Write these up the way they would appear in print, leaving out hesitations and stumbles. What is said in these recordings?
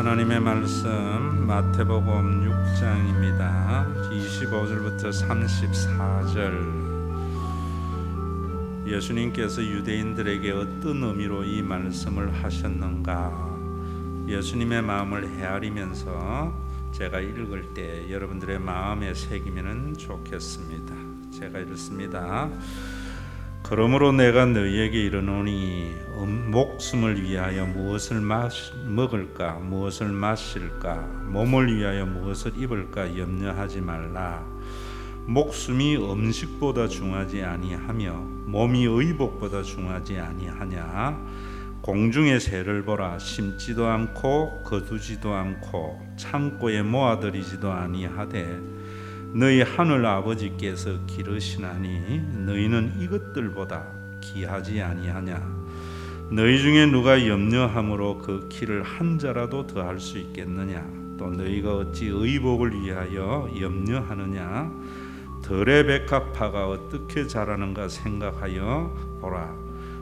하나님의 말씀 마태복음 6장입니다. 25절부터 34절. 예수님께서 유대인들에게 어떤 의미로 이 말씀을 하셨는가, 예수님의 마음을 헤아리면서 제가 읽을 때 여러분들의 마음에 새기면 좋겠습니다. 제가 읽습니다. 그러므로 내가 너희에게 이르노니 목숨을 위하여 무엇을 먹을까, 무엇을 마실까, 몸을 위하여 무엇을 입을까 염려하지 말라. 목숨이 음식보다 중하지 아니하며 몸이 의복보다 중하지 아니하냐. 공중의 새를 보라. 심지도 않고 거두지도 않고 창고에 모아들이지도 아니하되 너희 하늘 아버지께서 기르시나니 너희는 이것들보다 귀하지 아니하냐. 너희 중에 누가 염려함으로 그 키를 한 자라도 더할 수 있겠느냐. 또 너희가 어찌 의복을 위하여 염려하느냐. 들의 백합화가 어떻게 자라는가 생각하여 보라.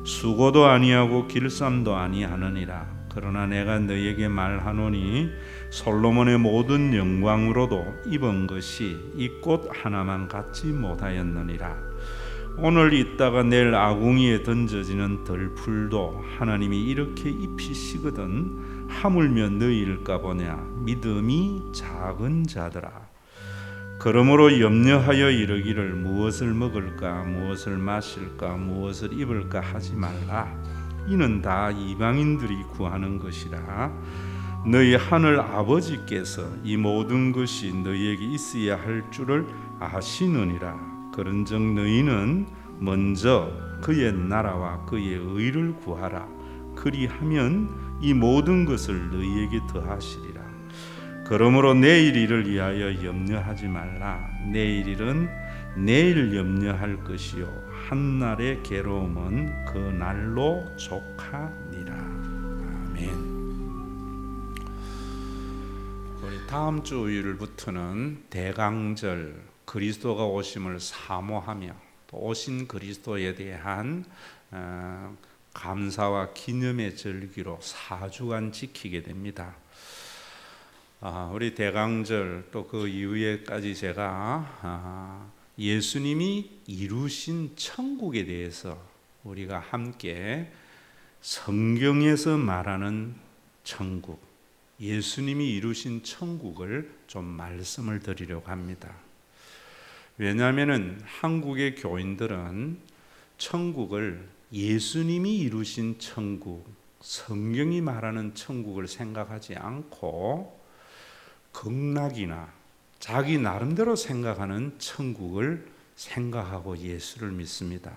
수고도 아니하고 길쌈도 아니하느니라. 그러나 내가 너희에게 말하노니 솔로몬의 모든 영광으로도 입은 것이 이 꽃 하나만 갖지 못하였느니라. 오늘 있다가 내일 아궁이에 던져지는 들풀도 하나님이 이렇게 입히시거든 하물며 너희일까 보냐. 믿음이 작은 자들아. 그러므로 염려하여 이르기를 무엇을 먹을까, 무엇을 마실까, 무엇을 입을까 하지 말라. 이는 다 이방인들이 구하는 것이라. 너희 하늘 아버지께서 이 모든 것이 너희에게 있어야 할 줄을 아시느니라. 그런즉 너희는 먼저 그의 나라와 그의 의를 구하라. 그리하면 이 모든 것을 너희에게 더하시리라. 그러므로 내일 일을 위하여 염려하지 말라. 내일 일은 내일 염려할 것이요 한날의 괴로움은 그 날로 족하니라. 아멘. 우리 다음 주 일부터는 대강절, 그리스도가 오심을 사모하며 또 오신 그리스도에 대한 감사와 기념의 절기로 4주간 지키게 됩니다. 우리 대강절 또 그 이후에까지 제가 예수님이 이루신 천국에 대해서 우리가 함께 성경에서 말하는 천국, 예수님이 이루신 천국을 좀 말씀을 드리려고 합니다. 왜냐하면 한국의 교인들은 천국을 예수님이 이루신 천국, 성경이 말하는 천국을 생각하지 않고 극락이나 자기 나름대로 생각하는 천국을 생각하고 예수를 믿습니다.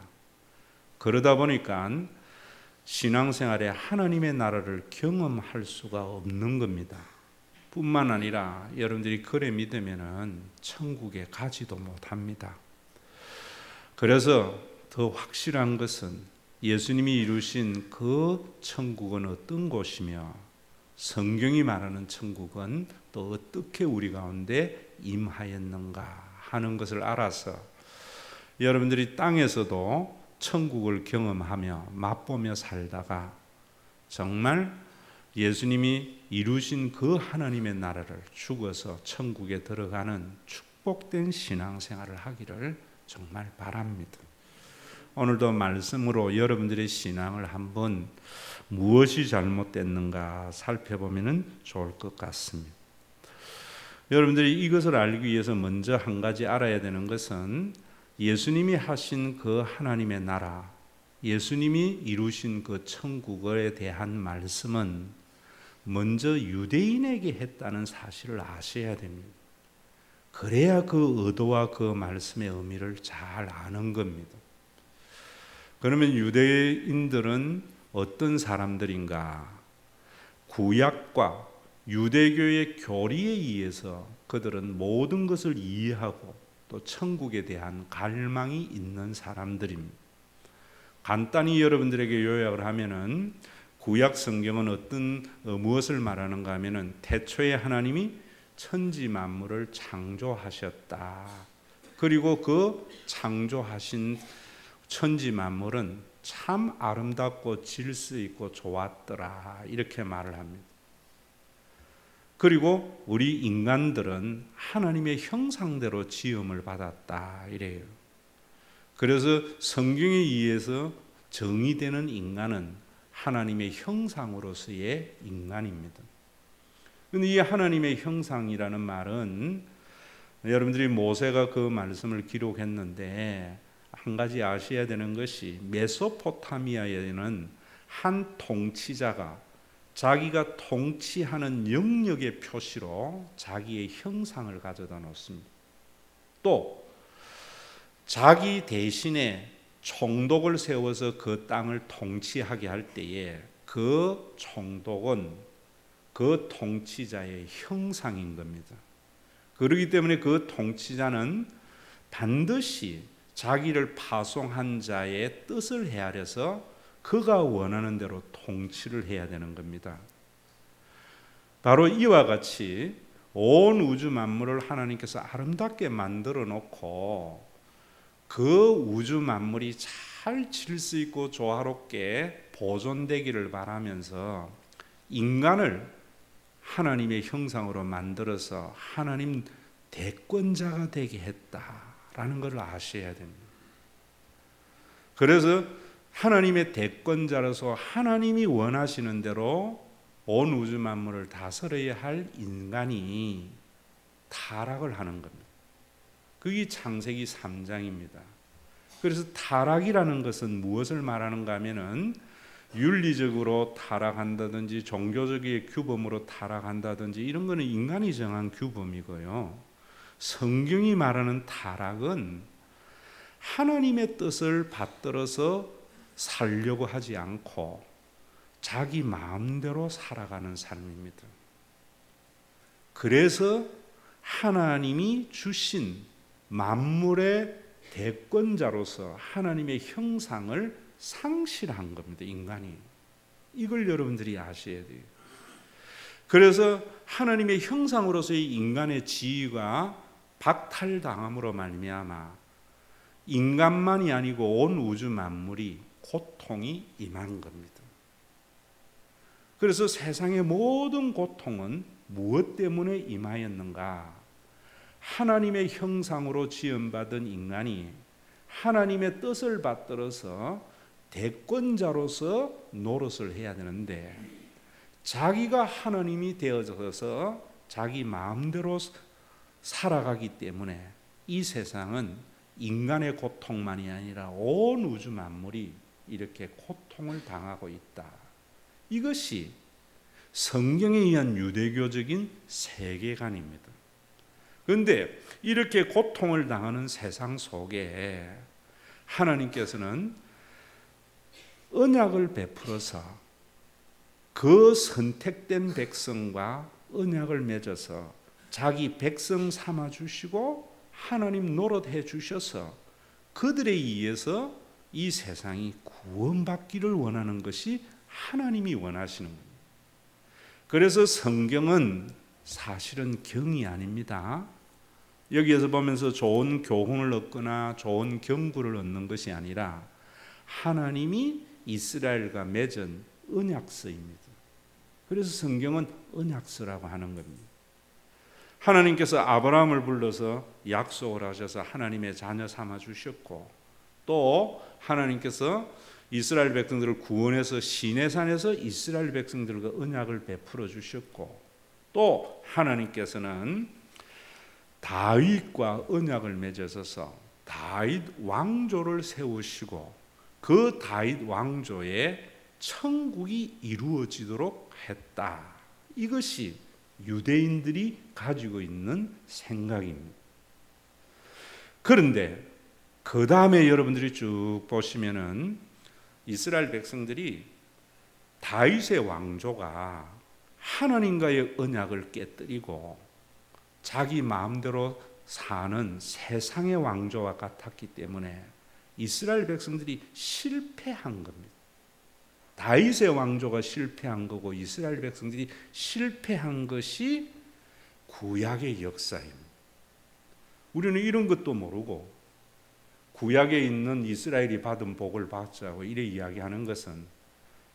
그러다 보니까 신앙생활에 하나님의 나라를 경험할 수가 없는 겁니다. 뿐만 아니라 여러분들이 그래 믿으면 천국에 가지도 못합니다. 그래서 더 확실한 것은 예수님이 이루신 그 천국은 어떤 곳이며 성경이 말하는 천국은 또 어떻게 우리 가운데 임하였는가 하는 것을 알아서 여러분들이 땅에서도 천국을 경험하며 맛보며 살다가 정말 예수님이 이루신 그 하나님의 나라를 죽어서 천국에 들어가는 축복된 신앙생활을 하기를 정말 바랍니다. 오늘도 말씀으로 여러분들의 신앙을 한번 무엇이 잘못됐는가 살펴보면 좋을 것 같습니다. 여러분들이 이것을 알기 위해서 먼저 한 가지 알아야 되는 것은 예수님이 하신 그 하나님의 나라, 예수님이 이루신 그 천국에 대한 말씀은 먼저 유대인에게 했다는 사실을 아셔야 됩니다. 그래야 그 의도와 그 말씀의 의미를 잘 아는 겁니다. 그러면 유대인들은 어떤 사람들인가? 구약과 유대교의 교리에 의해서 그들은 모든 것을 이해하고 또 천국에 대한 갈망이 있는 사람들입니다. 간단히 여러분들에게 요약을 하면은 구약 성경은 무엇을 말하는가 하면은 태초에 하나님이 천지 만물을 창조하셨다. 그리고 그 창조하신 천지 만물은 참 아름답고 질서 있고 좋았더라. 이렇게 말을 합니다. 그리고 우리 인간들은 하나님의 형상대로 지음을 받았다 이래요. 그래서 성경에 의해서 정의되는 인간은 하나님의 형상으로서의 인간입니다. 그런데 이 하나님의 형상이라는 말은 여러분들이 모세가 그 말씀을 기록했는데 한 가지 아셔야 되는 것이 메소포타미아에는 한 통치자가 자기가 통치하는 영역의 표시로 자기의 형상을 가져다 놓습니다. 또 자기 대신에 총독을 세워서 그 땅을 통치하게 할 때에 그 총독은 그 통치자의 형상인 겁니다. 그렇기 때문에 그 통치자는 반드시 자기를 파송한 자의 뜻을 헤아려서 그가 원하는 대로 통치를 해야 되는 겁니다. 바로 이와 같이 온 우주 만물을 하나님께서 아름답게 만들어 놓고 그 우주 만물이 잘 질서 있고 조화롭게 보존되기를 바라면서 인간을 하나님의 형상으로 만들어서 하나님 대권자가 되게 했다라는 것을 아셔야 됩니다. 그래서 하나님의 대권자로서 하나님이 원하시는 대로 온 우주 만물을 다스려야 할 인간이 타락을 하는 겁니다. 그게 창세기 3장입니다. 그래서 타락이라는 것은 무엇을 말하는가 하면은 윤리적으로 타락한다든지 종교적인 규범으로 타락한다든지 이런 거는 인간이 정한 규범이고요. 성경이 말하는 타락은 하나님의 뜻을 받들어서 살려고 하지 않고 자기 마음대로 살아가는 삶입니다. 그래서 하나님이 주신 만물의 대권자로서 하나님의 형상을 상실한 겁니다. 인간이. 이걸 여러분들이 아셔야 돼요. 그래서 하나님의 형상으로서의 인간의 지위가 박탈당함으로 말미암아 인간만이 아니고 온 우주 만물이 고통이 임한 겁니다. 그래서 세상의 모든 고통은 무엇 때문에 임하였는가? 하나님의 형상으로 지음받은 인간이 하나님의 뜻을 받들어서 대권자로서 노릇을 해야 되는데 자기가 하나님이 되어져서 자기 마음대로 살아가기 때문에 이 세상은 인간의 고통만이 아니라 온 우주 만물이 이렇게 고통을 당하고 있다. 이것이 성경에 의한 유대교적인 세계관입니다. 그런데 이렇게 고통을 당하는 세상 속에 하나님께서는 언약을 베풀어서 그 선택된 백성과 언약을 맺어서 자기 백성 삼아 주시고 하나님 노릇해 주셔서 그들에 의해서 이 세상이 구원받기를 원하는 것이 하나님이 원하시는 겁니다. 그래서 성경은 사실은 경이 아닙니다. 여기에서 보면서 좋은 교훈을 얻거나 좋은 경고를 얻는 것이 아니라 하나님이 이스라엘과 맺은 언약서입니다. 그래서 성경은 언약서라고 하는 겁니다. 하나님께서 아브라함을 불러서 약속을 하셔서 하나님의 자녀 삼아 주셨고 또 하나님께서 이스라엘 백성들을 구원해서 시내산에서 이스라엘 백성들과 언약을 베풀어 주셨고 또 하나님께서는 다윗과 언약을 맺으셔서 다윗 왕조를 세우시고 그 다윗 왕조에 천국이 이루어지도록 했다. 이것이 유대인들이 가지고 있는 생각입니다. 그런데 그 다음에 여러분들이 쭉 보시면은 이스라엘 백성들이 다윗의 왕조가 하나님과의 언약을 깨뜨리고 자기 마음대로 사는 세상의 왕조와 같았기 때문에 이스라엘 백성들이 실패한 겁니다. 다윗의 왕조가 실패한 거고 이스라엘 백성들이 실패한 것이 구약의 역사입니다. 우리는 이런 것도 모르고 구약에 있는 이스라엘이 받은 복을 받자고 이래 이야기하는 것은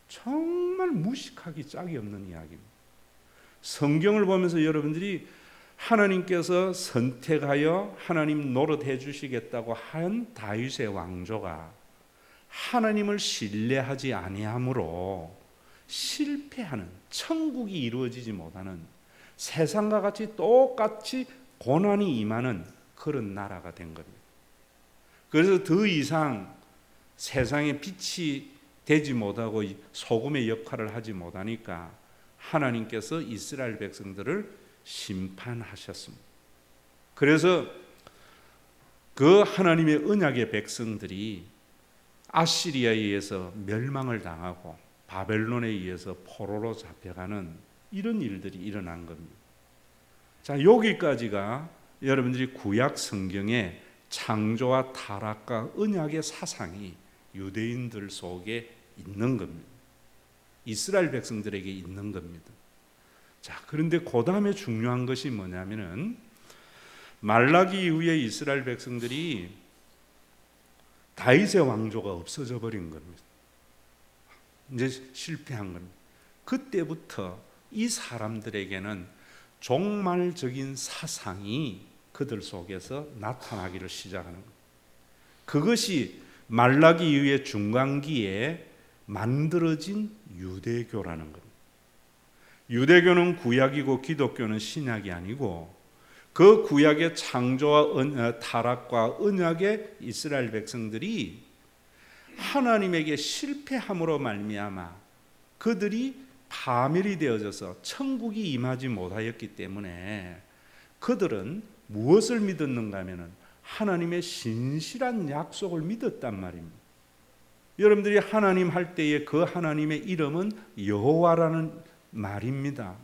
정말 무식하기 짝이 없는 이야기입니다. 성경을 보면서 여러분들이 하나님께서 선택하여 하나님 노릇해 주시겠다고 한 다윗의 왕조가 하나님을 신뢰하지 아니함으로 실패하는, 천국이 이루어지지 못하는, 세상과 같이 똑같이 고난이 임하는 그런 나라가 된 겁니다. 그래서 더 이상 세상에 빛이 되지 못하고 소금의 역할을 하지 못하니까 하나님께서 이스라엘 백성들을 심판하셨습니다. 그래서 그 하나님의 언약의 백성들이 아시리아에 의해서 멸망을 당하고 바벨론에 의해서 포로로 잡혀가는 이런 일들이 일어난 겁니다. 자, 여기까지가 여러분들이 구약 성경의 창조와 타락과 언약의 사상이 유대인들 속에 있는 겁니다. 이스라엘 백성들에게 있는 겁니다. 자, 그런데 그 다음에 중요한 것이 뭐냐면은 말라기 이후에 이스라엘 백성들이 다윗의 왕조가 없어져 버린 겁니다. 이제 실패한 겁니다. 그때부터 이 사람들에게는 종말적인 사상이 그들 속에서 나타나기를 시작하는 겁니다. 그것이 말라기 이후의 중간기에 만들어진 유대교라는 겁니다. 유대교는 구약이고 기독교는 신약이 아니고 그 구약의 창조와 타락과 언약의 이스라엘 백성들이 하나님에게 실패함으로 말미암아 그들이 파멸이 되어져서 천국이 임하지 못하였기 때문에 그들은 무엇을 믿었는가 하면은 하나님의 신실한 약속을 믿었단 말입니다. 여러분들이 하나님 할 때에 그 하나님의 이름은 여호와라는 말입니다.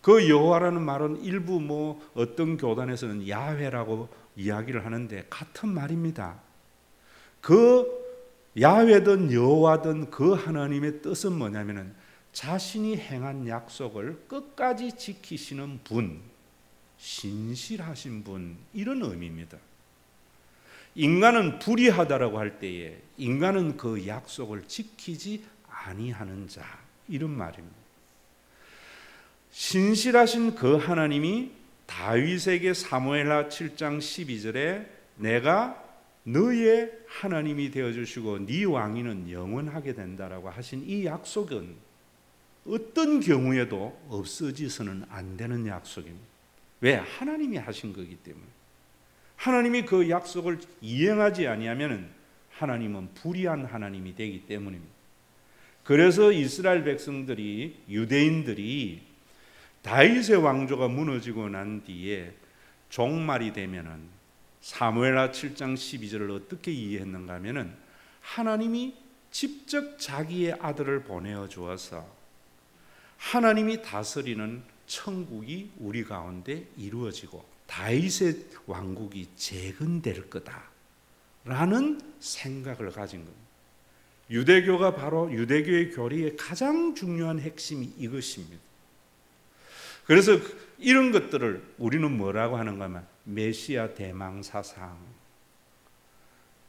그 여호와라는 말은 일부 어떤 교단에서는 야훼라고 이야기를 하는데 같은 말입니다. 그 야훼든 여호와든 그 하나님의 뜻은 뭐냐면은 자신이 행한 약속을 끝까지 지키시는 분, 신실하신 분, 이런 의미입니다. 인간은 불의하다라고 할 때에 인간은 그 약속을 지키지 아니하는 자, 이런 말입니다. 신실하신 그 하나님이 다윗에게 사무엘하 7장 12절에 내가 너의 하나님이 되어주시고 네 왕위는 영원하게 된다라고 하신 이 약속은 어떤 경우에도 없어지서는 안 되는 약속입니다. 왜? 하나님이 하신 거기 때문에. 하나님이 그 약속을 이행하지 아니하면 하나님은 불의한 하나님이 되기 때문입니다. 그래서 이스라엘 백성들이, 유대인들이 다윗의 왕조가 무너지고 난 뒤에 종말이 되면은 사무엘하 7장 12절을 어떻게 이해했는가 하면은 하나님이 직접 자기의 아들을 보내어 주어서 하나님이 다스리는 천국이 우리 가운데 이루어지고 다윗의 왕국이 재건될 거다라는 생각을 가진 겁니다. 유대교가 바로 유대교의 교리의 가장 중요한 핵심이 이것입니다. 그래서 이런 것들을 우리는 뭐라고 하는가 하면 메시아 대망 사상.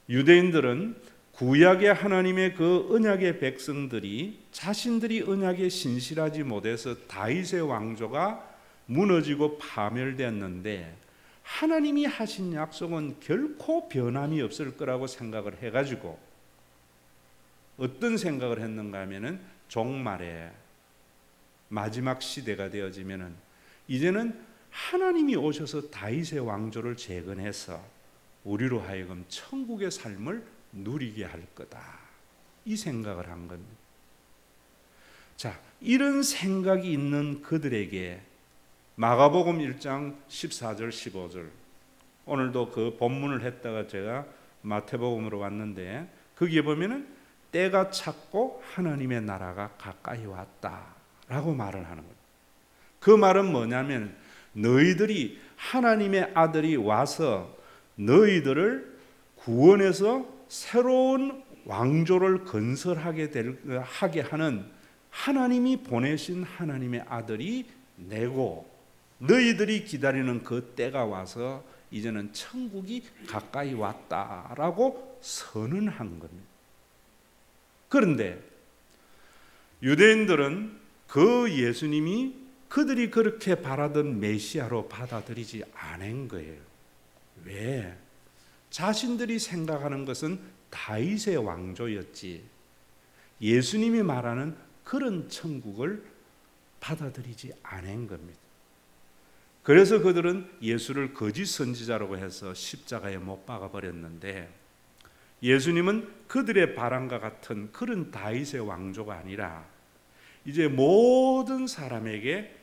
유대인들은 구약의 하나님의 그 언약의 백성들이 자신들이 언약에 신실하지 못해서 다윗의 왕조가 무너지고 파멸되었는데 하나님이 하신 약속은 결코 변함이 없을 거라고 생각을 해가지고 어떤 생각을 했는가 하면은 종말에 마지막 시대가 되어지면은 이제는 하나님이 오셔서 다윗의 왕조를 재건해서 우리로 하여금 천국의 삶을 누리게 할 거다. 이 생각을 한 겁니다. 자, 이런 생각이 있는 그들에게 마가복음 1장 14절 15절 오늘도 그 본문을 했다가 제가 마태복음으로 왔는데 거기에 보면은 때가 찼고 하나님의 나라가 가까이 왔다라고 말을 하는 거예요. 그 말은 뭐냐면 너희들이 하나님의 아들이 와서 너희들을 구원해서 새로운 왕조를 건설하게 하게 하는 하나님이 보내신 하나님의 아들이 내고 너희들이 기다리는 그 때가 와서 이제는 천국이 가까이 왔다라고 선언한 겁니다. 그런데 유대인들은 그 예수님이 그들이 그렇게 바라던 메시아로 받아들이지 않은 거예요. 왜? 자신들이 생각하는 것은 다윗의 왕조였지 예수님이 말하는 그런 천국을 받아들이지 않은 겁니다. 그래서 그들은 예수를 거짓 선지자라고 해서 십자가에 못 박아 버렸는데, 예수님은 그들의 바람과 같은 그런 다윗의 왕조가 아니라 이제 모든 사람에게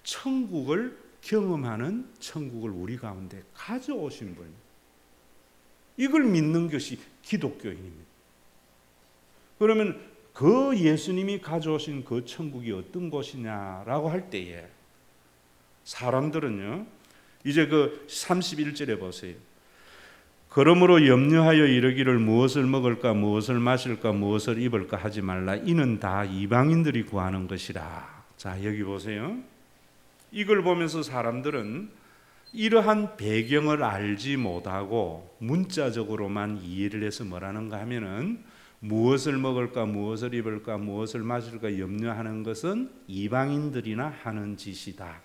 천국을 경험하는 천국을 우리 가운데 가져오신 분, 이걸 믿는 것이 기독교인입니다. 그러면 그 예수님이 가져오신 그 천국이 어떤 곳이냐라고 할 때에 사람들은요, 이제 그 31절에 보세요. 그러므로 염려하여 이르기를 무엇을 먹을까 무엇을 마실까 무엇을 입을까 하지 말라. 이는 다 이방인들이 구하는 것이라. 자, 여기 보세요. 이걸 보면서 사람들은 이러한 배경을 알지 못하고 문자적으로만 이해를 해서 뭐라는가 하면은, 무엇을 먹을까 무엇을 입을까 무엇을 마실까 염려하는 것은 이방인들이나 하는 짓이다.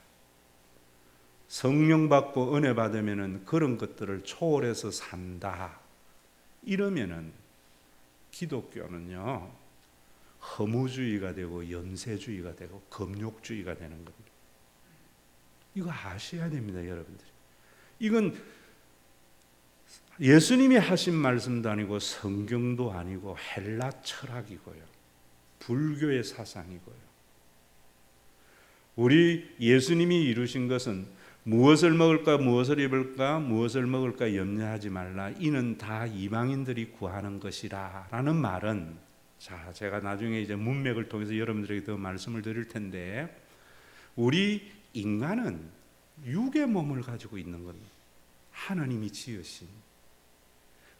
성령 받고 은혜 받으면은 그런 것들을 초월해서 산다. 이러면은 기독교는요, 허무주의가 되고 연세주의가 되고 금욕주의가 되는 겁니다. 이거 아셔야 됩니다, 여러분들. 이건 예수님이 하신 말씀도 아니고 성경도 아니고 헬라 철학이고요, 불교의 사상이고요. 우리 예수님이 이루신 것은 무엇을 먹을까 무엇을 입을까 무엇을 먹을까 염려하지 말라. 이는 다 이방인들이 구하는 것이라 라는 말은, 자, 제가 나중에 이제 문맥을 통해서 여러분들에게 더 말씀을 드릴 텐데, 우리 인간은 육의 몸을 가지고 있는 겁니다. 하나님이 지으신.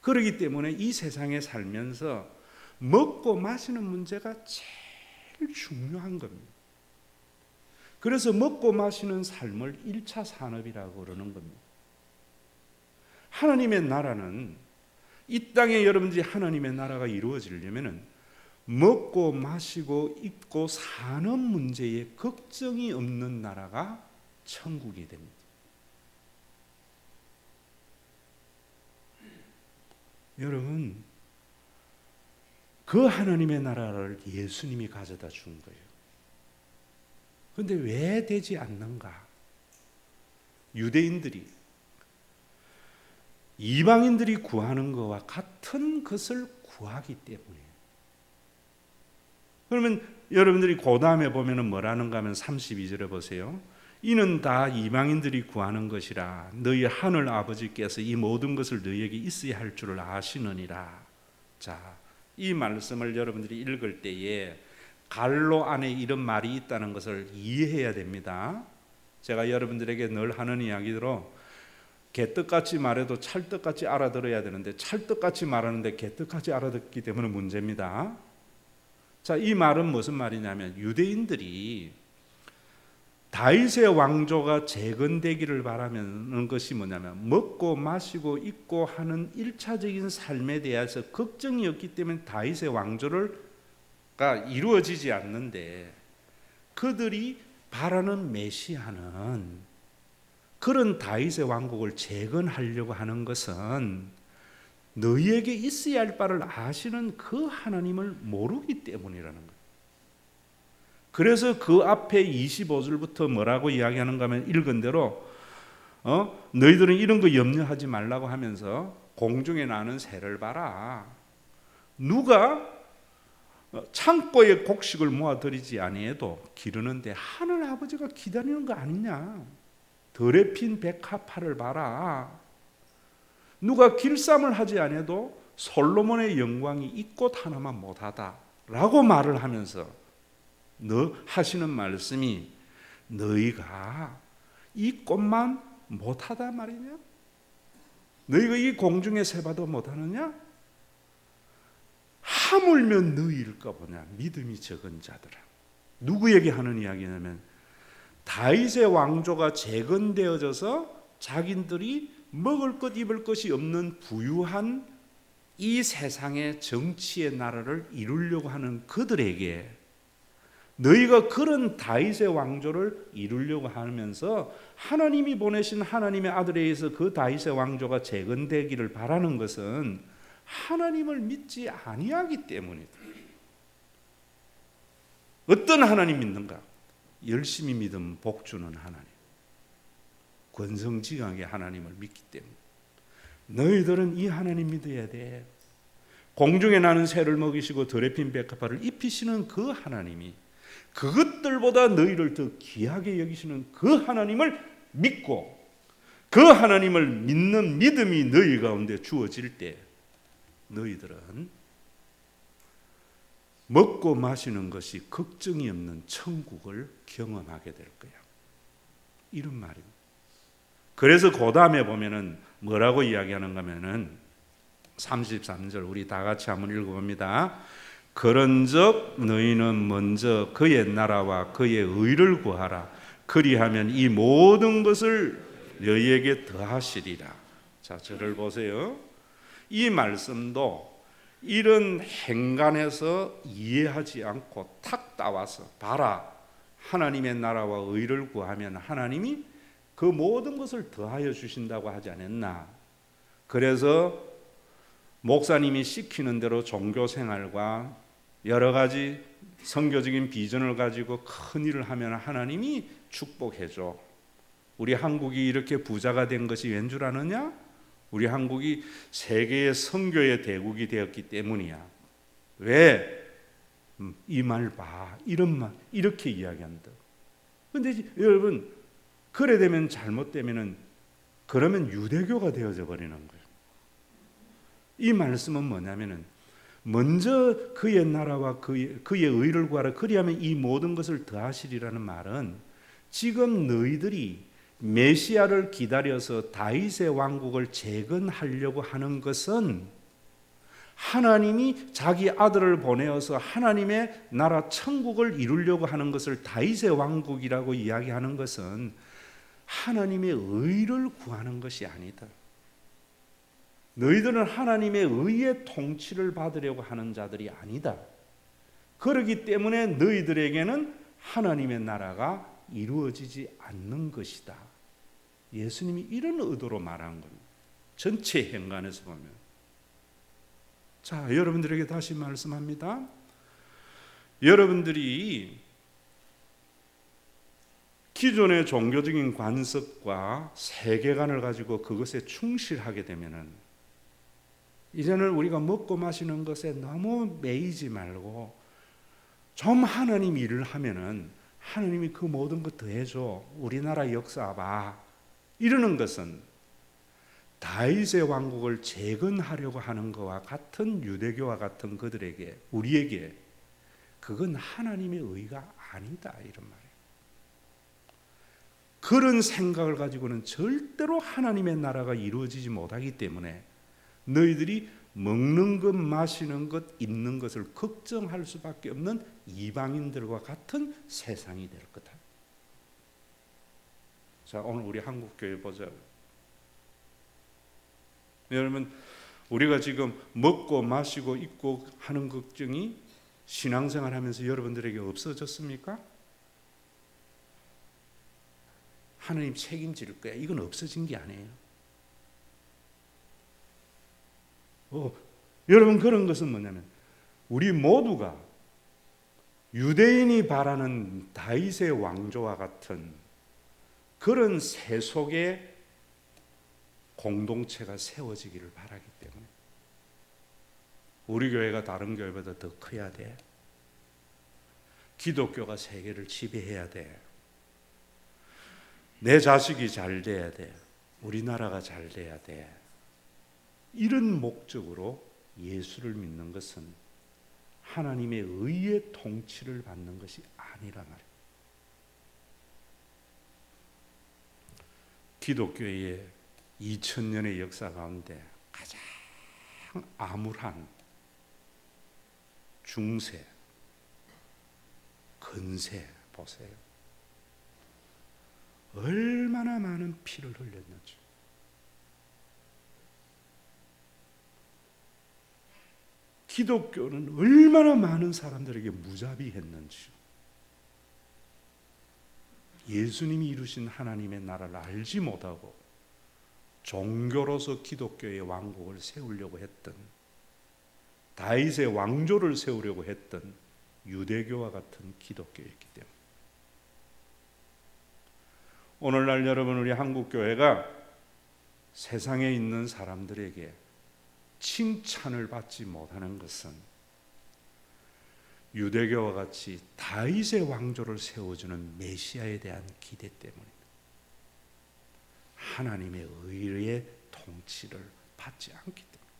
그렇기 때문에 이 세상에 살면서 먹고 마시는 문제가 제일 중요한 겁니다. 그래서 먹고 마시는 삶을 1차 산업이라고 그러는 겁니다. 하나님의 나라는, 이 땅에 여러분들이 하나님의 나라가 이루어지려면 먹고 마시고 입고 사는 문제에 걱정이 없는 나라가 천국이 됩니다. 여러분, 그 하나님의 나라를 예수님이 가져다 준 거예요. 그런데 왜 되지 않는가? 유대인들이, 이방인들이 구하는 것과 같은 것을 구하기 때문이에요. 그러면 여러분들이 그 다음에 보면 뭐라는가 하면 32절에 보세요. 이는 다 이방인들이 구하는 것이라. 너희 하늘 아버지께서 이 모든 것을 너희에게 있어야 할 줄을 아시느니라. 자, 이 말씀을 여러분들이 읽을 때에 갈로 안에 이런 말이 있다는 것을 이해해야 됩니다. 제가 여러분들에게 늘 하는 이야기대로 개떡같이 말해도 찰떡같이 알아들어야 되는데, 찰떡같이 말하는데 개떡같이 알아듣기 때문에 문제입니다. 자, 이 말은 무슨 말이냐면, 유대인들이 다윗의 왕조가 재건되기를 바라는 것이 뭐냐면, 먹고 마시고 입고 하는 1차적인 삶에 대해서 걱정이 없기 때문에 다윗의 왕조가 이루어지지 않는데, 그들이 바라는 메시아는, 그런 다윗의 왕국을 재건하려고 하는 것은 너희에게 있어야 할 바를 아시는 그 하나님을 모르기 때문이라는 거예요. 그래서 그 앞에 25절부터 뭐라고 이야기하는가 하면, 읽은 대로 너희들은 이런 거 염려하지 말라고 하면서 공중에 나는 새를 봐라. 누가 창고에 곡식을 모아들이지 아니해도 기르는데 하늘 아버지가 기다리는 거 아니냐. 덜에 핀 백합화를 봐라. 누가 길쌈을 하지 아니해도 솔로몬의 영광이 이 꽃 하나만 못하다 라고 말을 하면서 너 하시는 말씀이, 너희가 이 꽃만 못하다 말이냐? 너희가 이 공중의 새봐도 못하느냐? 하물며 너희일까 보냐, 믿음이 적은 자들아. 누구에게 하는 이야기냐면, 다윗의 왕조가 재건되어져서 자기들이 먹을 것 입을 것이 없는 부유한 이 세상의 정치의 나라를 이루려고 하는 그들에게 너희가 그런 다윗의 왕조를 이루려고 하면서 하나님이 보내신 하나님의 아들에 의해서 그 다윗의 왕조가 재건되기를 바라는 것은 하나님을 믿지 아니하기 때문이다. 어떤 하나님 믿는가? 열심히 믿으면 복 주는 하나님, 권성징악의 하나님을 믿기 때문에. 너희들은 이 하나님 믿어야 돼. 공중에 나는 새를 먹이시고 들에 핀 백합화를 입히시는 그 하나님이, 그것들보다 너희를 더 귀하게 여기시는 그 하나님을 믿고, 그 하나님을 믿는 믿음이 너희 가운데 주어질 때 너희들은 먹고 마시는 것이 걱정이 없는 천국을 경험하게 될 거야. 이런 말입니다. 그래서 그 다음에 보면은 뭐라고 이야기하는가 하면은 33절 우리 다 같이 한번 읽어봅니다. 그런즉 너희는 먼저 그의 나라와 그의 의를 구하라. 그리하면 이 모든 것을 너희에게 더하시리라. 자, 저를 보세요. 이 말씀도 이런 행간에서 이해하지 않고 탁 따와서 봐라, 하나님의 나라와 의를 구하면 하나님이 그 모든 것을 더하여 주신다고 하지 않았나. 그래서 목사님이 시키는 대로 종교생활과 여러 가지 선교적인 비전을 가지고 큰 일을 하면 하나님이 축복해줘. 우리 한국이 이렇게 부자가 된 것이 왠 줄 아느냐? 우리 한국이 세계의 선교의 대국이 되었기 때문이야. 왜? 이 말 봐. 이런 말, 이렇게 이야기한다. 근데 여러분, 그래 되면 잘못되면은 그러면 유대교가 되어져 버리는 거예요. 이 말씀은 뭐냐면은 먼저 그의 나라와 그의 의를 구하라. 그리하면 이 모든 것을 더하시리라는 말은 지금 너희들이 메시아를 기다려서 다윗의 왕국을 재건하려고 하는 것은 하나님이 자기 아들을 보내어서 하나님의 나라 천국을 이루려고 하는 것을 다윗의 왕국이라고 이야기하는 것은 하나님의 의를 구하는 것이 아니다. 너희들은 하나님의 의의 통치를 받으려고 하는 자들이 아니다. 그렇기 때문에 너희들에게는 하나님의 나라가 이루어지지 않는 것이다. 예수님이 이런 의도로 말한 겁니다. 전체 행간에서 보면. 자, 여러분들에게 다시 말씀합니다. 여러분들이 기존의 종교적인 관습과 세계관을 가지고 그것에 충실하게 되면은 이제는 우리가 먹고 마시는 것에 너무 매이지 말고 좀 하나님 일을 하면은 하나님이 그 모든 것 더해줘. 우리나라 역사 봐. 이러는 것은 다윗의 왕국을 재건하려고 하는 것과 같은 유대교와 같은 그들에게, 우리에게 그건 하나님의 의가 아니다, 이런 말이에요. 그런 생각을 가지고는 절대로 하나님의 나라가 이루어지지 못하기 때문에 너희들이 먹는 것, 마시는 것, 입는 것을 걱정할 수밖에 없는 이방인들과 같은 세상이 될 거다. 자, 오늘 우리 한국교회 보자. 여러분, 우리가 지금 먹고 마시고 입고 하는 걱정이 신앙생활 하면서 여러분들에게 없어졌습니까? 하나님 책임질 거야. 이건 없어진 게 아니에요. 여러분, 그런 것은 뭐냐면 우리 모두가 유대인이 바라는 다윗의 왕조와 같은 그런 세속의 공동체가 세워지기를 바라기 때문에 우리 교회가 다른 교회보다 더 커야 돼. 기독교가 세계를 지배해야 돼. 내 자식이 잘 돼야 돼. 우리나라가 잘 돼야 돼. 이런 목적으로 예수를 믿는 것은 하나님의 의의 통치를 받는 것이 아니란 말이에요. 기독교의 2000년의 역사 가운데 가장 암울한 중세, 근세 보세요. 얼마나 많은 피를 흘렸는지. 기독교는 얼마나 많은 사람들에게 무자비했는지. 예수님이 이루신 하나님의 나라를 알지 못하고 종교로서 기독교의 왕국을 세우려고 했던, 다윗의 왕조를 세우려고 했던 유대교와 같은 기독교였기 때문에 오늘날 여러분, 우리 한국교회가 세상에 있는 사람들에게 칭찬을 받지 못하는 것은 유대교와 같이 다윗의 왕조를 세워주는 메시아에 대한 기대 때문입니다. 하나님의 의의 통치를 받지 않기 때문에.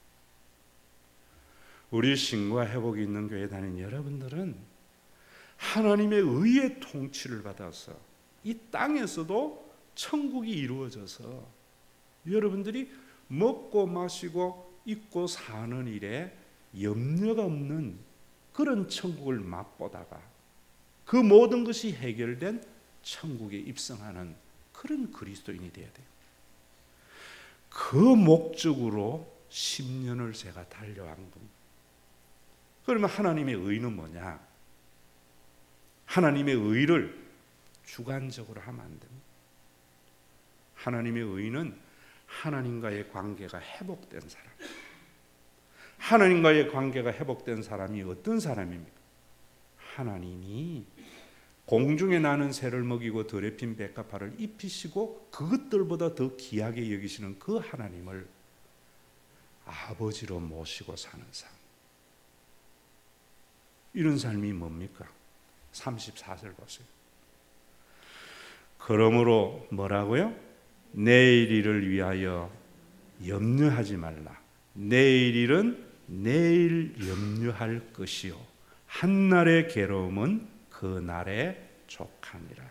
우리 신과 회복이 있는 교회 다니는 여러분들은 하나님의 의의 통치를 받아서 이 땅에서도 천국이 이루어져서 여러분들이 먹고 마시고 입고 사는 일에 염려가 없는 그런 천국을 맛보다가 그 모든 것이 해결된 천국에 입성하는 그런 그리스도인이 되어야 돼요. 그 목적으로 10년을 제가 달려간 겁니다. 그러면 하나님의 의는 뭐냐? 하나님의 의를 주관적으로 하면 안 됩니다. 하나님의 의는 하나님과의 관계가 회복된 사람. 하나님과의 관계가 회복된 사람이 어떤 사람입니까? 하나님이 공중에 나는 새를 먹이고 들에 핀 백합화를 입히시고 그것들보다 더 귀하게 여기시는 그 하나님을 아버지로 모시고 사는 삶. 이런 삶이 뭡니까? 34절 보세요. 그러므로 뭐라고요? 내일 일을 위하여 염려하지 말라. 내일 일은 내일 염려할 것이요 한날의 괴로움은 그 날에 족하니라.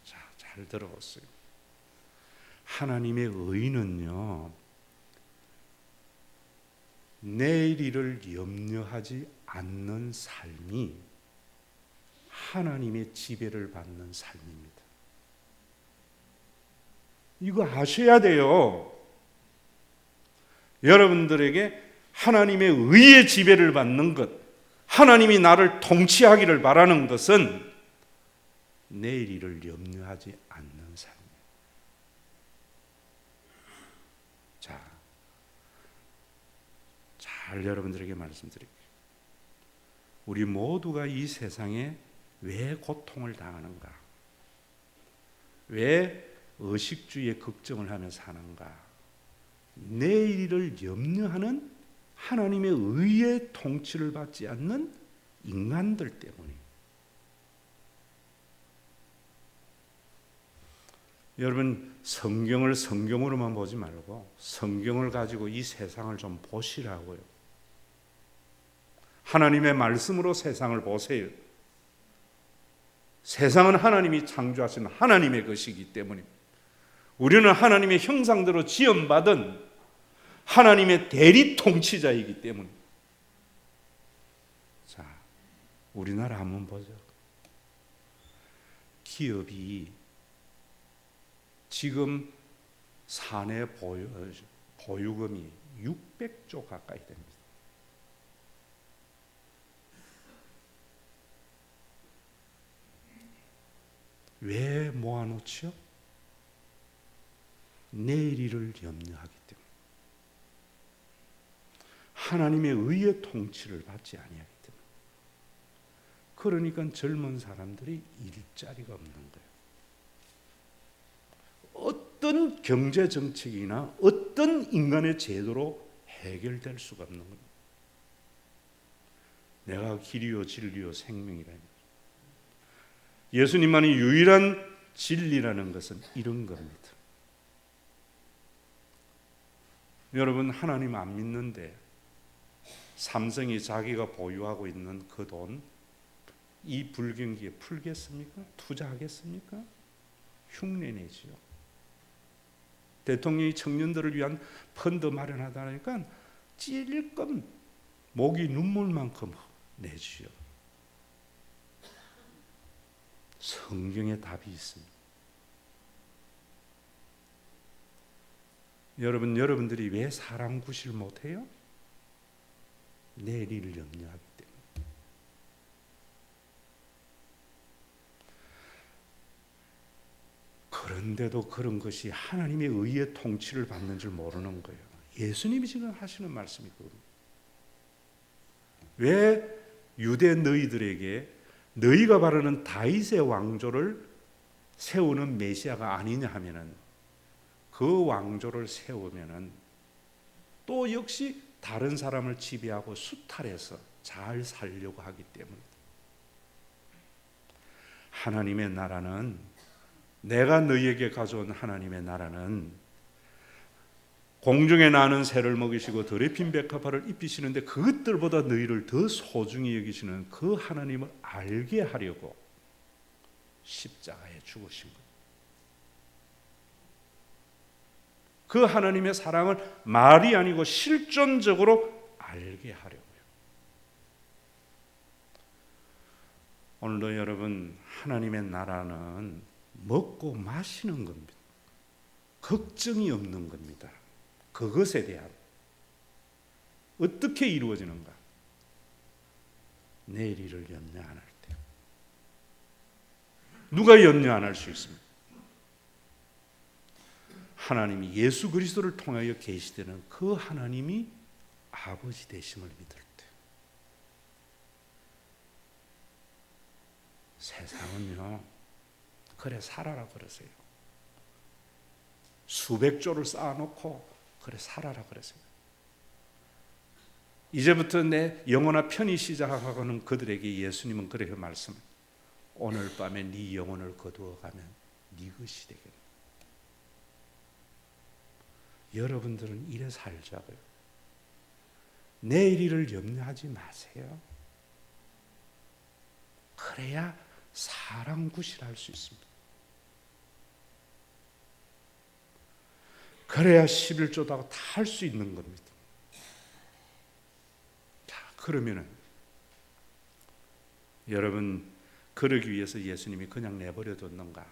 자, 잘 들어보세요. 하나님의 의는요, 내일 일을 염려하지 않는 삶이 하나님의 지배를 받는 삶입니다. 이거 아셔야 돼요. 여러분들에게 하나님의 의의 지배를 받는 것, 하나님이 나를 통치하기를 바라는 것은 내일 일을 염려하지 않는 삶이에요. 자, 잘 여러분들에게 말씀드릴게요. 우리 모두가 이 세상에 왜 고통을 당하는가? 왜 의식주의의 걱정을 하며 사는가? 내일을 염려하는 하나님의 의의 통치를 받지 않는 인간들 때문에. 여러분, 성경을 성경으로만 보지 말고 성경을 가지고 이 세상을 좀 보시라고요. 하나님의 말씀으로 세상을 보세요. 세상은 하나님이 창조하신 하나님의 것이기 때문에 우리는 하나님의 형상대로 지음받은 하나님의 대리 통치자이기 때문에. 자, 우리나라 한번 보죠. 기업이 지금 사내 보유금이 600조 가까이 됩니다. 왜 모아놓지요? 내일 일을 염려하기 때문에. 하나님의 의의 통치를 받지 아니하기 때문에. 그러니까 젊은 사람들이 일자리가 없는 거예요. 어떤 경제 정책이나 어떤 인간의 제도로 해결될 수가 없는 겁니다. 내가 길이요 진리요 생명이라는 거죠. 예수님만이 유일한 진리라는 것은 이런 겁니다. 여러분, 하나님 안 믿는데 삼성이 자기가 보유하고 있는 그 돈 이 불경기에 풀겠습니까? 투자하겠습니까? 흉내내지요. 대통령이 청년들을 위한 펀드 마련하다니까 찔끔 목이 눈물만큼 내지요. 성경에 답이 있습니다. 여러분들이 왜 사람 구실 못해요? 내일을 염려하기 때문에. 그런데도 그런 것이 하나님의 의의 통치를 받는 줄 모르는 거예요. 예수님이 지금 하시는 말씀이 그겁니다. 왜 유대 너희들에게 너희가 바라는 다윗의 왕조를 세우는 메시아가 아니냐 하면은, 그 왕조를 세우면은 또 역시 다른 사람을 지배하고 수탈해서 잘 살려고 하기 때문입니다. 하나님의 나라는, 내가 너희에게 가져온 하나님의 나라는 공중에 나는 새를 먹이시고 들에 핀 백합화를 입히시는데 그것들보다 너희를 더 소중히 여기시는 그 하나님을 알게 하려고 십자가에 죽으신 것. 그 하나님의 사랑을 말이 아니고 실존적으로 알게 하려고요. 오늘도 여러분, 하나님의 나라는 먹고 마시는 겁니다. 걱정이 없는 겁니다. 그것에 대한, 어떻게 이루어지는가? 내일 일을 염려 안 할 때. 누가 염려 안 할 수 있습니까? 하나님이 예수 그리스도를 통하여 계시되는 그 하나님이 아버지 되심을 믿을 때. 세상은요, 그래 살아라 그러세요. 수백 조를 쌓아놓고 그래 살아라 그러세요. 이제부터 내 영혼아 편히 시작하고는 그들에게 예수님은 그렇게 말씀합니다. 오늘 밤에 네 영혼을 거두어가면 네 것이 되겠다. 여러분들은 이래 살자고요. 내일 일을 염려하지 마세요. 그래야 사랑 구실할 수 있습니다. 그래야 11조도 하고 다 할 수 있는 겁니다. 자, 그러면은 여러분, 그러기 위해서 예수님이 그냥 내버려 뒀는가?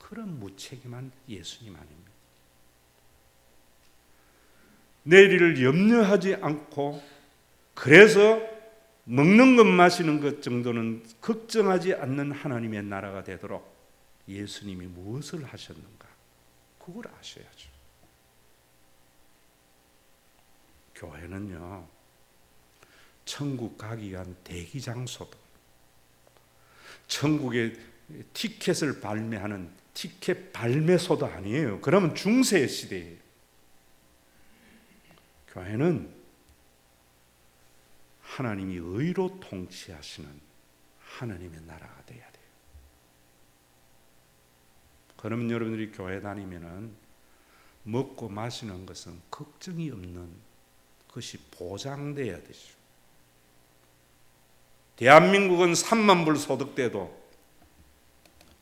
그런 무책임한 예수님 아닙니다. 내일을 염려하지 않고, 그래서 먹는 것 마시는 것 정도는 걱정하지 않는 하나님의 나라가 되도록 예수님이 무엇을 하셨는가? 그걸 아셔야죠. 교회는요, 천국 가기 위한 대기 장소도, 천국의 티켓을 발매하는 티켓 발매소도 아니에요. 그러면 중세 시대예요. 교회는 하나님이 의로 통치하시는 하나님의 나라가 돼야 돼요. 그러면 여러분들이 교회 다니면은 먹고 마시는 것은 걱정이 없는 것이 보장돼야 되죠. 대한민국은 3만 불 소득돼도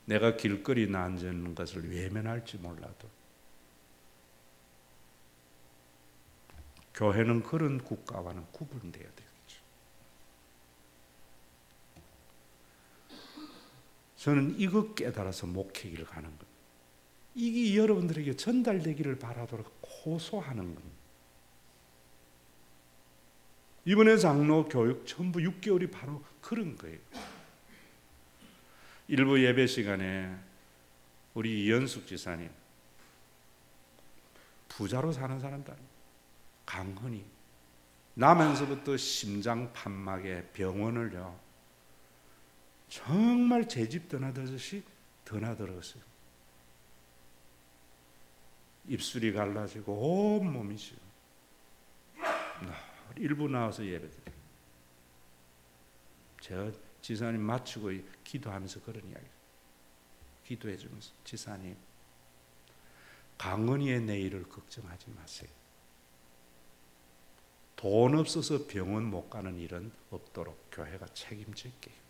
내가 길거리 앉는 것을 외면할지 몰라도, 교회는 그런 국가와는 구분돼야 되겠죠. 저는 이거 깨달아서 목회기를 가는 겁니다. 이게 여러분들에게 전달되기를 바라도록 호소하는 겁니다. 이번에 장로 교육 전부 6개월이 바로 그런 거예요. 일부 예배 시간에 우리 이현숙 지사님, 부자로 사는 사람도 아니에요. 강헌이 나면서부터 심장 판막에 병원을요, 정말 제 집 떠나듯이 떠나들었어요. 입술이 갈라지고 온몸이죠. 일부 나와서 예배드려요. 제가 지사님 마치고 기도하면서 그런 이야기, 기도해 주면서, 지사님, 강은희의 내일을 걱정하지 마세요. 돈 없어서 병원 못 가는 일은 없도록 교회가 책임질게요.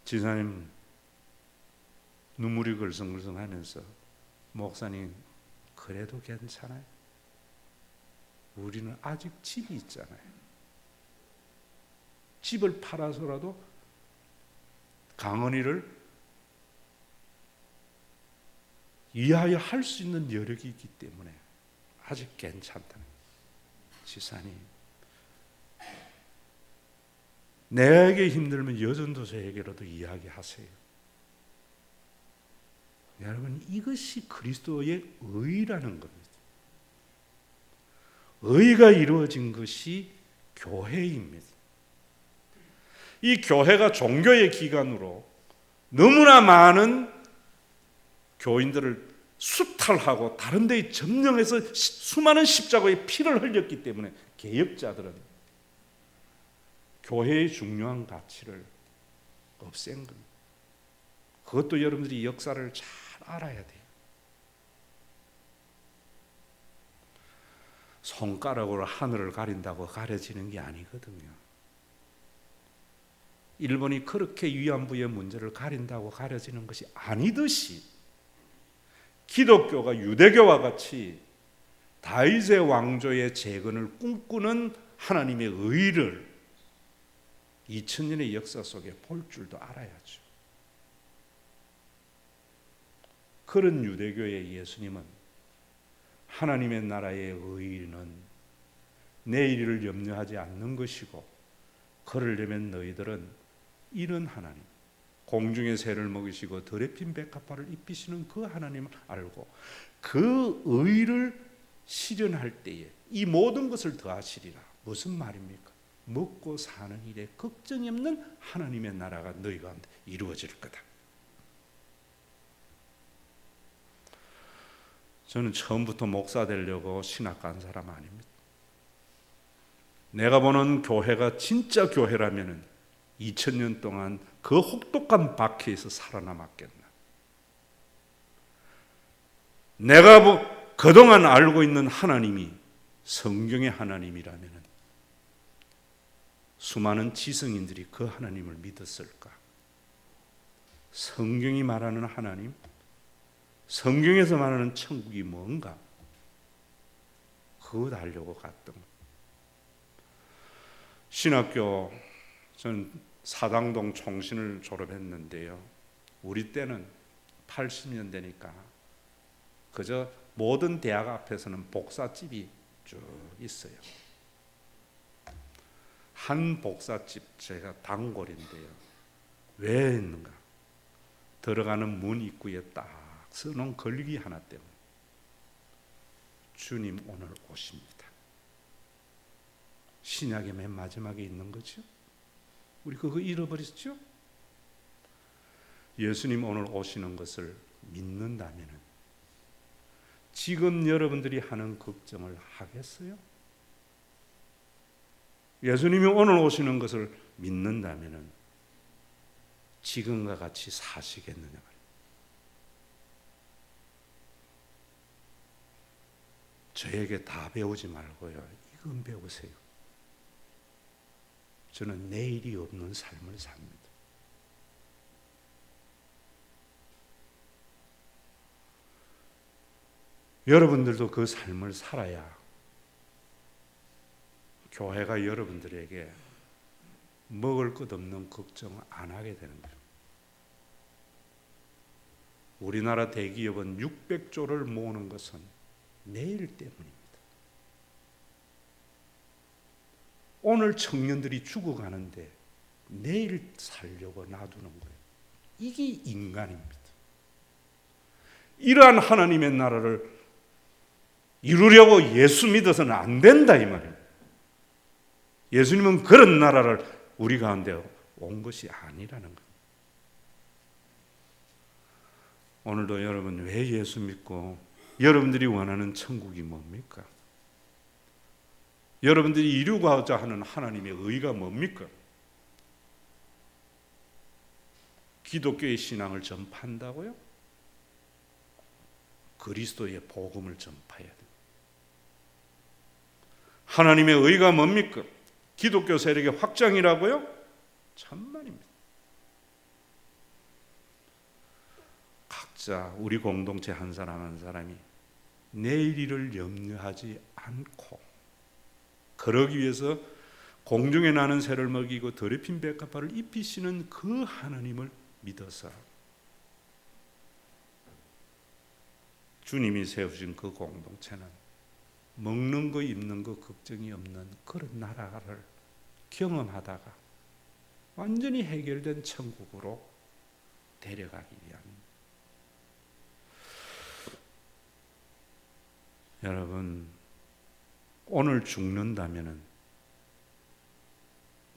지사님 눈물이 글썽글썽하면서, 목사님 그래도 괜찮아요. 우리는 아직 집이 있잖아요. 집을 팔아서라도 강은희를 이해하여 할 수 있는 여력이 있기 때문에 아직 괜찮다. 지사님, 내게 힘들면 여전도서에게라도 이야기하세요. 여러분, 이것이 그리스도의 의라는 겁니다. 의가 이루어진 것이 교회입니다. 이 교회가 종교의 기관으로 너무나 많은 교인들을 수탈하고 다른 데에 점령해서 수많은 십자가의 피를 흘렸기 때문에 개혁자들은 교회의 중요한 가치를 없앤 겁니다. 그것도 여러분들이 역사를 잘 알아야 돼요. 손가락으로 하늘을 가린다고 가려지는 게 아니거든요. 일본이 그렇게 위안부의 문제를 가린다고 가려지는 것이 아니듯이 기독교가 유대교와 같이 다윗의 왕조의 재건을 꿈꾸는 하나님의 의를 2000년의 역사 속에 볼 줄도 알아야죠. 그런 유대교의 예수님은 하나님의 나라의 의는 내일을 염려하지 않는 것이고, 그러려면 너희들은 이런 하나님, 공중의 새를 먹이시고 들에 핀 백합화를 입히시는 그 하나님을 알고 그 의를 실현할 때에 이 모든 것을 더하시리라. 무슨 말입니까? 먹고 사는 일에 걱정이 없는 하나님의 나라가 너희 가운데 이루어질 거다. 저는 처음부터 목사 되려고 신학 간 사람 아닙니다. 내가 보는 교회가 진짜 교회라면 2000년 동안 그 혹독한 박해에서 살아남았겠나. 내가 그동안 알고 있는 하나님이 성경의 하나님이라면 수많은 지성인들이 그 하나님을 믿었을까? 성경이 말하는 하나님, 성경에서 말하는 천국이 뭔가? 그것 알려고 갔던 것. 신학교, 저는 사당동 총신을 졸업했는데요. 우리 때는 80년대니까 그저 모든 대학 앞에서는 복사집이 쭉 있어요. 한 복사집, 제가 단골인데요. 왜 있는가? 들어가는 문 입구에 딱 써놓은 글귀 하나 때문에 주님 오늘 오십니다. 신약의 맨 마지막에 있는 거죠. 우리 그거 잃어버렸죠? 예수님 오늘 오시는 것을 믿는다면 지금 여러분들이 하는 걱정을 하겠어요? 예수님이 오늘 오시는 것을 믿는다면 지금과 같이 사시겠느냐? 저에게 다 배우지 말고요, 이건 배우세요. 저는 내일이 없는 삶을 삽니다. 여러분들도 그 삶을 살아야 교회가 여러분들에게 먹을 것 없는 걱정을 안 하게 되는 거예요. 우리나라 대기업은 600조를 모으는 것은 내일 때문입니다. 오늘 청년들이 죽어가는데 내일 살려고 놔두는 거예요. 이게 인간입니다. 이러한 하나님의 나라를 이루려고 예수 믿어서는 안 된다 이 말이에요. 예수님은 그런 나라를 우리 가운데 온 것이 아니라는 거예요. 오늘도 여러분 왜 예수 믿고 여러분들이 원하는 천국이 뭡니까? 여러분들이 이루고자 하는 하나님의 의가 뭡니까? 기독교의 신앙을 전파한다고요? 그리스도의 복음을 전파해야 돼요. 하나님의 의가 뭡니까? 기독교 세력의 확장이라고요? 천만입니다. 각자 우리 공동체 한 사람 한 사람이 내일 일을 염려하지 않고 그러기 위해서 공중에 나는 새를 먹이고 들에 핀 백합화를 입히시는 그 하나님을 믿어서 주님이 세우신 그 공동체는 먹는 거 입는 거 걱정이 없는 그런 나라를 경험하다가 완전히 해결된 천국으로 데려가기 위함입니다. 여러분, 오늘 죽는다면은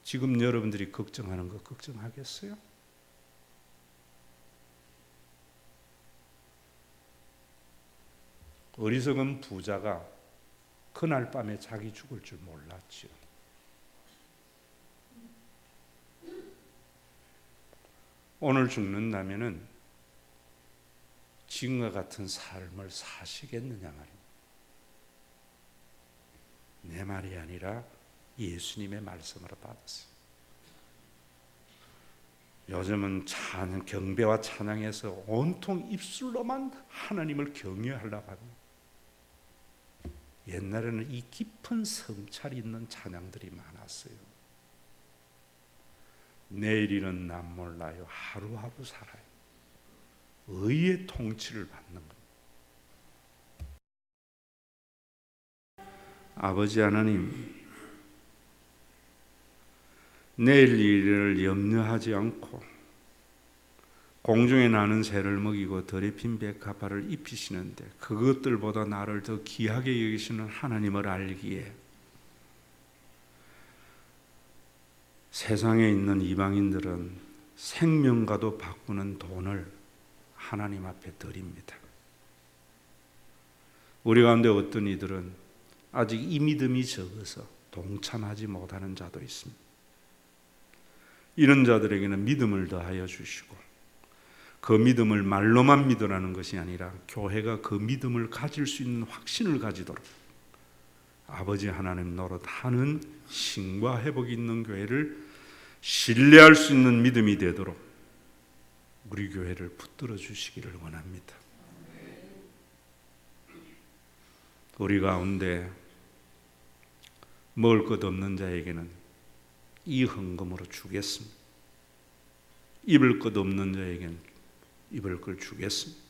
지금 여러분들이 걱정하는 거 걱정하겠어요? 어리석은 부자가 그날 밤에 자기 죽을 줄 몰랐지요. 오늘 죽는다면은 지금과 같은 삶을 사시겠느냐 말입니다. 내 말이 아니라 예수님의 말씀으로 받았어요. 요즘은 경배와 찬양에서 온통 입술로만 하나님을 경외하려고 합니다. 옛날에는 이 깊은 성찰이 있는 찬양들이 많았어요. 내일이는 난 몰라요. 하루하루 살아요. 의의 통치를 받는 겁니다. 아버지 하나님, 내일 일을 염려하지 않고 공중에 나는 새를 먹이고 덜에 핀 백합화를 입히시는데 그것들보다 나를 더 귀하게 여기시는 하나님을 알기에 세상에 있는 이방인들은 생명과도 바꾸는 돈을 하나님 앞에 드립니다. 우리 가운데 어떤 이들은 아직 이 믿음이 적어서 동참하지 못하는 자도 있습니다. 이런 자들에게는 믿음을 더하여 주시고 그 믿음을 말로만 믿으라는 것이 아니라 교회가 그 믿음을 가질 수 있는 확신을 가지도록 아버지 하나님 노릇하는 신과 회복이 있는 교회를 신뢰할 수 있는 믿음이 되도록 우리 교회를 붙들어 주시기를 원합니다. 우리 가운데 먹을 것 없는 자에게는 이 헌금으로 주겠습니다. 입을 것 없는 자에게는 입을 걸 주겠습니다.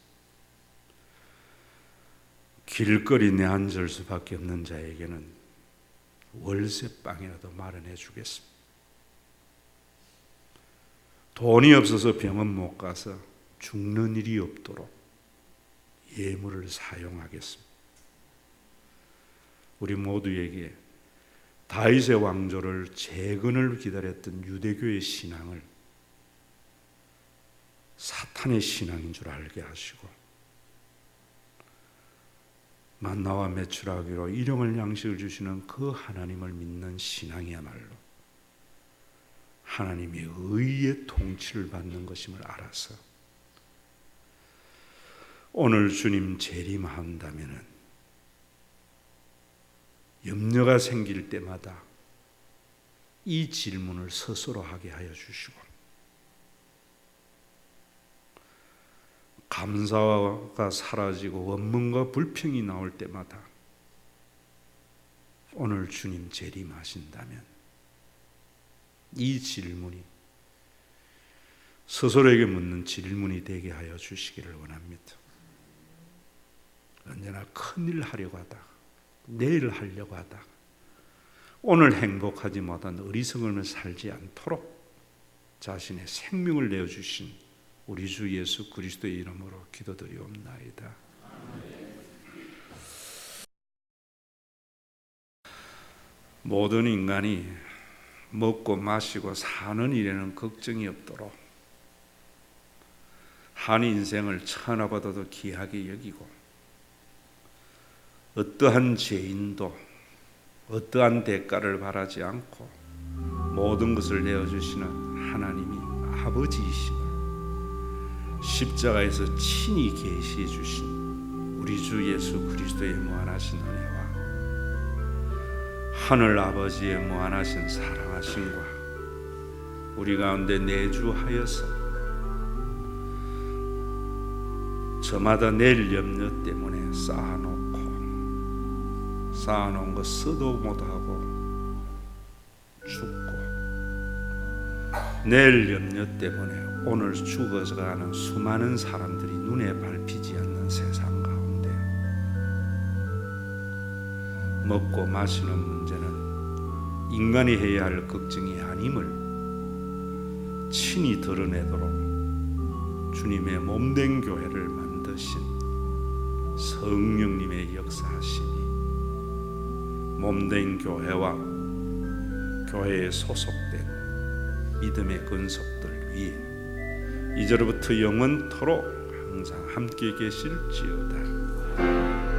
길거리 내앉을 수밖에 없는 자에게는 월세방이라도 마련해 주겠습니다. 돈이 없어서 병원 못 가서 죽는 일이 없도록 예물을 사용하겠습니다. 우리 모두에게 다윗의 왕조를 재건을 기다렸던 유대교의 신앙을 사탄의 신앙인 줄 알게 하시고 만나와 메추라기로 일용할 양식을 주시는 그 하나님을 믿는 신앙이야말로 하나님의 의의 통치를 받는 것임을 알아서 오늘 주님 재림한다면은 염려가 생길 때마다 이 질문을 스스로 하게 하여 주시고 감사가 사라지고 원망과 불평이 나올 때마다 오늘 주님 재림하신다면 이 질문이 스스로에게 묻는 질문이 되게 하여 주시기를 원합니다. 언제나 큰일 하려고 하다가 내일 하려고 하다가 오늘 행복하지 못한 어리석음을 살지 않도록 자신의 생명을 내어주신 우리 주 예수 그리스도의 이름으로 기도드리옵나이다. 모든 인간이 먹고 마시고 사는 일에는 걱정이 없도록 한 인생을 천하보다도 귀하게 여기고 어떠한 죄인도 어떠한 대가를 바라지 않고 모든 것을 내어주시는 하나님이 아버지이시다. 십자가에서 친히 계시해 주신 우리 주 예수 그리스도의 무한하신 은혜와 하늘 아버지의 무한하신 사랑하심과 우리 가운데 내주하여서 저마다 내일 염려 때문에 쌓아놓은 거 쓰도 못하고 죽고 내일 염려 때문에 오늘 죽어가는 수많은 사람들이 눈에 밟히지 않는 세상 가운데 먹고 마시는 문제는 인간이 해야 할 걱정이 아님을 친히 드러내도록 주님의 몸된 교회를 만드신 성령님의 역사하심이 몸된 교회와 교회에 소속된 믿음의 근속들 위에 이제로부터 영원토록 항상 함께 계실지어다.